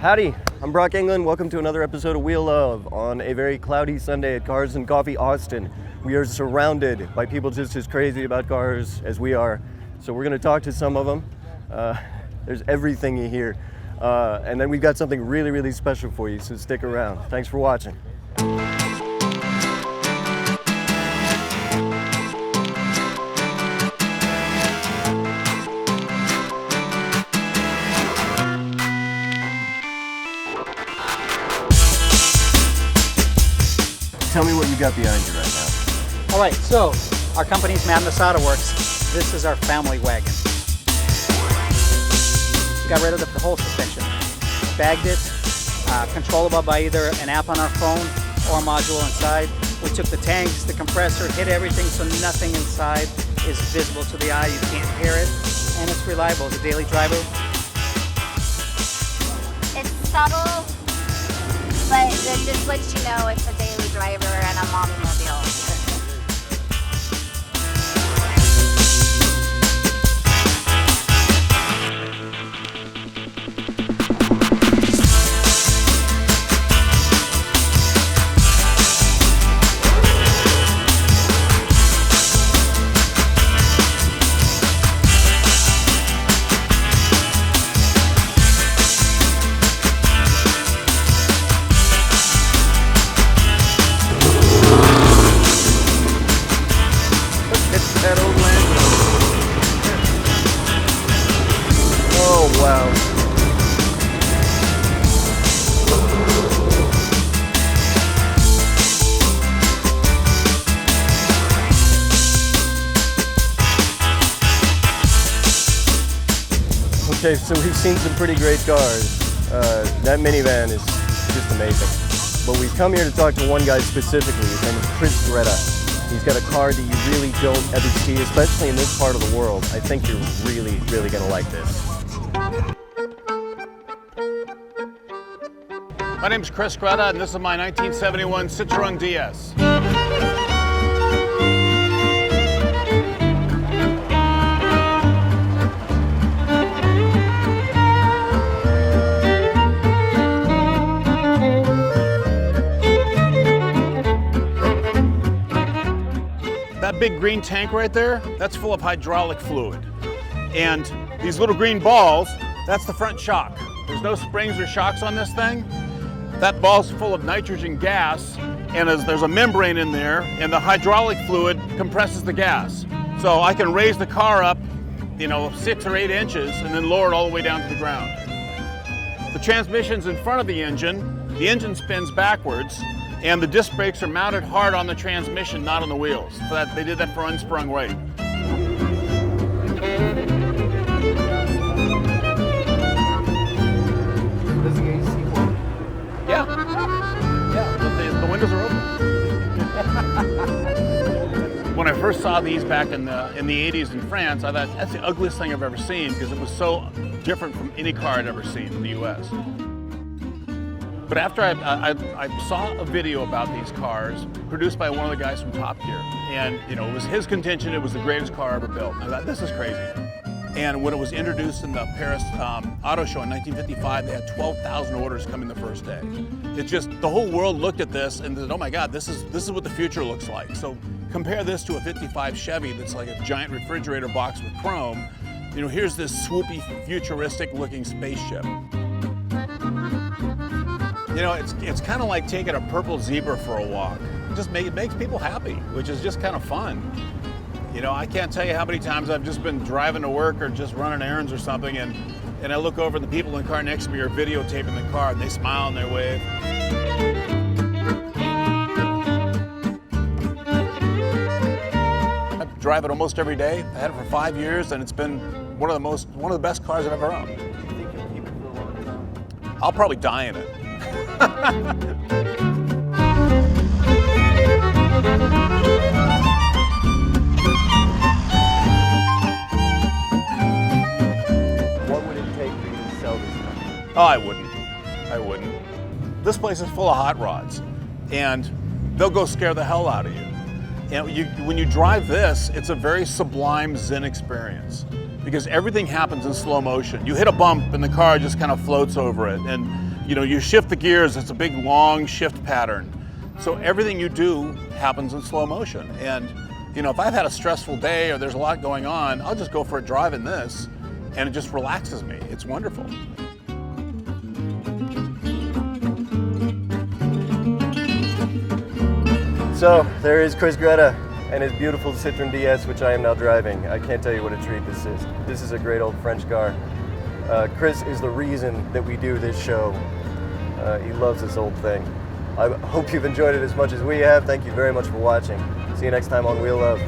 Howdy, I'm Brock England. Welcome to another episode of Wheel Love on a very cloudy Sunday at Cars and Coffee Austin. We are surrounded by people just as crazy about cars as we are. So we're going to talk to some of them. There's everything you hear. And then we've got something really, really special for you, so stick around. Thanks for watching. Tell me what you got behind you right now. All right, so our company's Madness Autoworks. This is our family wagon. Got rid of the whole suspension. Bagged it, controllable by either an app on our phone or a module inside. We took the tanks, the compressor, hit everything so nothing inside is visible to the eye. You can't hear it, and it's reliable as a daily driver. It's subtle, but it just lets you know it's a daily driver and a mommy mobile. Okay, so we've seen some pretty great cars. That minivan is just amazing. But we've come here to talk to one guy specifically. His name is Greta. He's got a car that you really don't ever see, especially in this part of the world. I think you're really, really gonna like this. My name is Greta, and this is my 1971 Citroën DS. That big green tank right there, that's full of hydraulic fluid. And these little green balls, that's the front shock. There's no springs or shocks on this thing. That ball's full of nitrogen gas, and there's a membrane in there, and the hydraulic fluid compresses the gas. So I can raise the car up, 6 or 8 inches, and then lower it all the way down to the ground. The transmission's in front of the engine spins backwards, and the disc brakes are mounted hard on the transmission, not on the wheels. So they did that for unsprung weight. Does the AC work? Yeah, the windows are open. When I first saw these back in the 80s in France, I thought that's the ugliest thing I've ever seen because it was so different from any car I'd ever seen in the US. But after I saw a video about these cars produced by one of the guys from Top Gear, and it was his contention it was the greatest car ever built. I thought, this is crazy. And when it was introduced in the Paris Auto Show in 1955, they had 12,000 orders come in the first day. It just, the whole world looked at this and said, oh my God, this is what the future looks like. So compare this to a 55 Chevy that's like a giant refrigerator box with chrome. Here's this swoopy, futuristic looking spaceship. It's kind of like taking a purple zebra for a walk. It makes people happy, which is just kind of fun. I can't tell you how many times I've just been driving to work or just running errands or something, and I look over and the people in the car next to me are videotaping the car, and they smile and they wave. I drive it almost every day. I had it for 5 years, and it's been one of the best cars I've ever owned. Do you think you'll keep it for a long time? I'll probably die in it. What would it take for you to sell this car? Oh, I wouldn't. This place is full of hot rods, and they'll go scare the hell out of you. When you drive this, it's a very sublime Zen experience because everything happens in slow motion. You hit a bump and the car just kind of floats over it, and You know, you shift the gears, it's a big long shift pattern. So everything you do happens in slow motion. And, you know, if I've had a stressful day or there's a lot going on, I'll just go for a drive in this and it just relaxes me. It's wonderful. So there is Chris Greta and his beautiful Citroën DS, which I am now driving. I can't tell you what a treat this is. This is a great old French car. Chris is the reason that we do this show. He loves this old thing. I hope you've enjoyed it as much as we have. Thank you very much for watching. See you next time on Wheel Love.